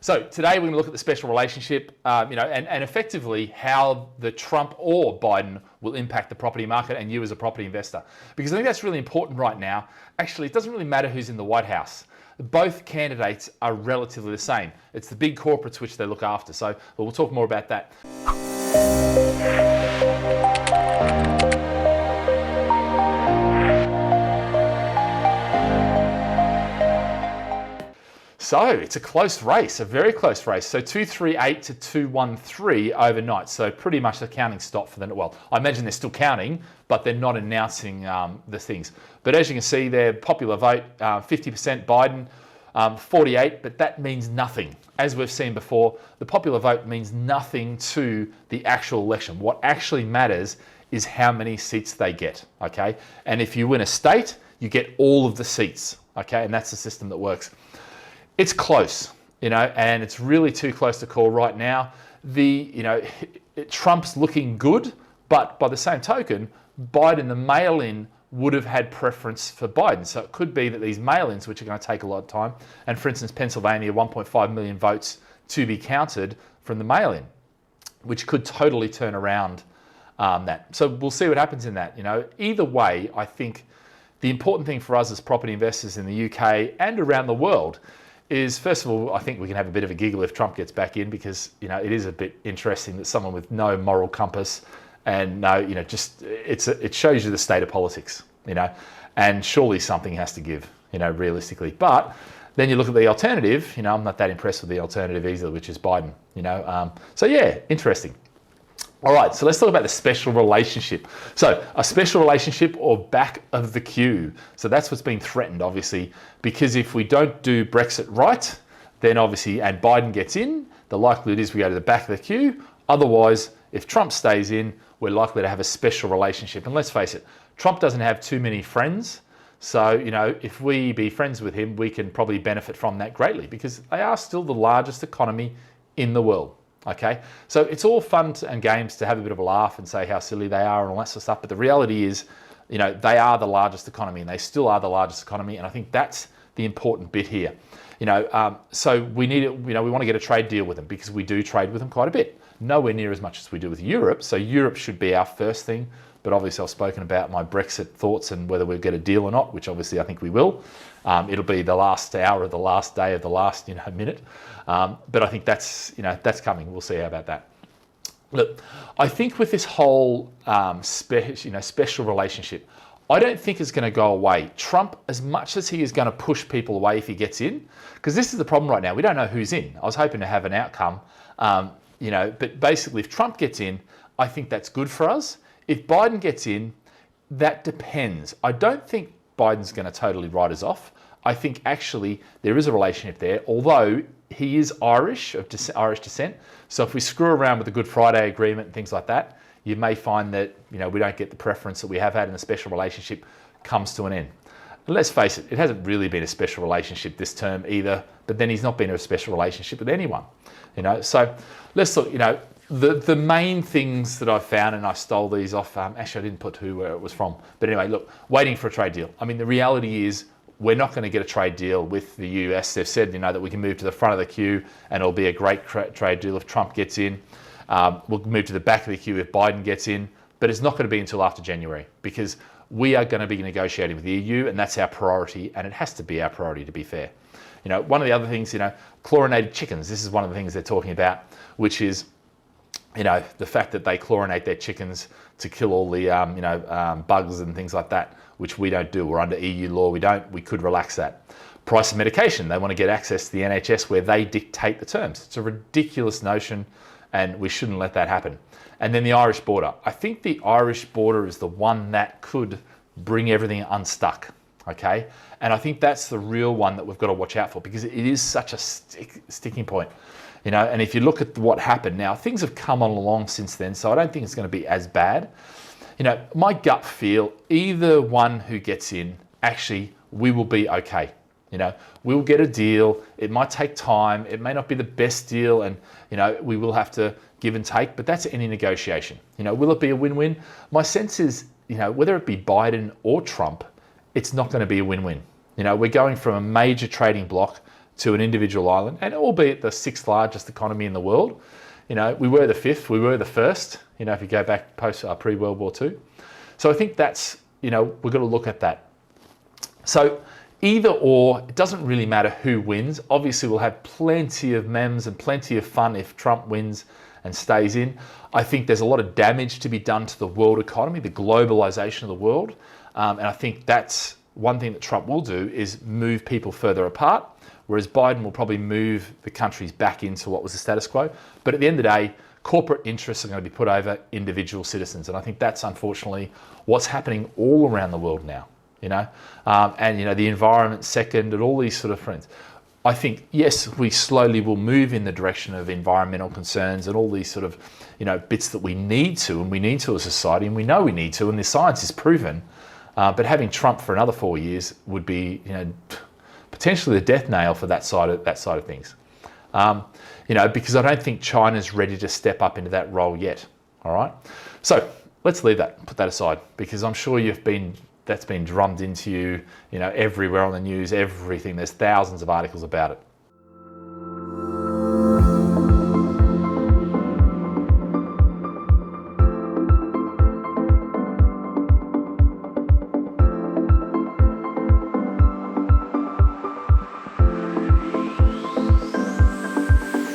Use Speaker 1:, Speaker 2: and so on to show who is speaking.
Speaker 1: So today we're going to look at the special relationship, and effectively how the Trump or Biden will impact the property market and you as a property investor. Because I think that's really important right now. Actually, it doesn't really matter who's in the White House. Both candidates are relatively the same. It's the big corporates which they look after. So we'll talk more about that. So it's a close race, a very close race. So 238 to 213 overnight. So pretty much the counting stopped for them. Well, I imagine they're still counting, but they're not announcing the things. But as you can see there, popular vote, 50% Biden, 48, but that means nothing. As we've seen before, the popular vote means nothing to the actual election. What actually matters is how many seats they get, okay? And if you win a state, you get all of the seats, okay? And that's the system that works. It's close, and it's really too close to call right now. Trump's looking good, but by the same token, Biden, the mail-in, would have had preference for Biden. So it could be that these mail-ins, which are going to take a lot of time, and for instance, Pennsylvania, 1.5 million votes to be counted from the mail-in, which could totally turn around that. So we'll see what happens in that. Either way, I think the important thing for us as property investors in the UK and around the world is, first of all, I think we can have a bit of a giggle if Trump gets back in, because it is a bit interesting that someone with no moral compass and no, it shows you the state of politics, and surely something has to give, realistically. But then you look at the alternative, I'm not that impressed with the alternative either, which is Biden, So yeah, interesting. All right, so let's talk about the special relationship. So a special relationship or back of the queue. So that's what's been threatened, obviously, because if we don't do Brexit right, then obviously, and Biden gets in, the likelihood is we go to the back of the queue. Otherwise, if Trump stays in, we're likely to have a special relationship. And let's face it, Trump doesn't have too many friends. So, if we be friends with him, we can probably benefit from that greatly, because they are still the largest economy in the world. Okay, so it's all fun and games to have a bit of a laugh and say how silly they are and all that sort of stuff. But the reality is, they are the largest economy, and they still are the largest economy. And I think that's the important bit here. So we need it. We want to get a trade deal with them, because we do trade with them quite a bit. Nowhere near as much as we do with Europe. So Europe should be our first thing. But obviously, I've spoken about my Brexit thoughts and whether we'll get a deal or not, which obviously I think we will. It'll be the last hour of the last day of the last minute. But I think that's coming. We'll see how about that. Look, I think with this whole special relationship, I don't think it's going to go away. Trump, as much as he is going to push people away if he gets in, because this is the problem right now. We don't know who's in. I was hoping to have an outcome, but basically if Trump gets in, I think that's good for us. If Biden gets in, that depends. I don't think Biden's going to totally write us off. I think actually there is a relationship there, although he is Irish, of Irish descent. So if we screw around with the Good Friday Agreement and things like that, you may find that we don't get the preference that we have had in a special relationship comes to an end. And let's face it, it hasn't really been a special relationship this term either, but then he's not been in a special relationship with anyone. So let's look, the main things that I've found, and I stole these off, actually I didn't put where it was from, but anyway, look, waiting for a trade deal. I mean, the reality is we're not going to get a trade deal with the US. They've said, that we can move to the front of the queue and it'll be a great trade deal if Trump gets in. We'll move to the back of the queue if Biden gets in, but it's not going to be until after January, because we are going to be negotiating with the EU, and that's our priority, and it has to be our priority, to be fair. One of the other things, chlorinated chickens, this is one of the things they're talking about, which is the fact that they chlorinate their chickens to kill all the bugs and things like that, which we don't do. We're under EU law. We could relax that. Price of medication. They want to get access to the NHS where they dictate the terms. It's a ridiculous notion, and we shouldn't let that happen. And then the Irish border. I think the Irish border is the one that could bring everything unstuck. Okay, and I think that's the real one that we've got to watch out for, because it is such a sticking point. And if you look at what happened now, things have come on along since then, so I don't think it's going to be as bad. My gut feel, either one who gets in, actually, we will be okay. We'll get a deal. It might take time. It may not be the best deal, and we will have to give and take, but that's any negotiation. Will it be a win-win? My sense is, whether it be Biden or Trump, it's not going to be a win-win. We're going from a major trading bloc to an individual island, and albeit the 6th largest economy in the world. You know, we were the 5th, we were the 1st, you know, if you go back post pre-World War II. So I think that's, you know, we've got to look at that. So either or, it doesn't really matter who wins. Obviously, we'll have plenty of memes and plenty of fun if Trump wins and stays in. I think there's a lot of damage to be done to the world economy, the globalization of the world. And I think that's one thing that Trump will do, is move people further apart, whereas Biden will probably move the countries back into what was the status quo. But at the end of the day, corporate interests are going to be put over individual citizens. And I think that's unfortunately what's happening all around the world now, you know, and, you know, the environment second and all these sort of things. I think, yes, we slowly will move in the direction of environmental concerns and all these sort of, you know, bits that we need to, and we need to as a society, and we know we need to, and the science is proven. But having Trump for another 4 years would be, you know, potentially the death nail for that side of things. You know, because I don't think China's ready to step up into that role yet. All right. So let's leave that, put that aside, because I'm sure that's been drummed into you, you know, everywhere on the news, everything. There's thousands of articles about it.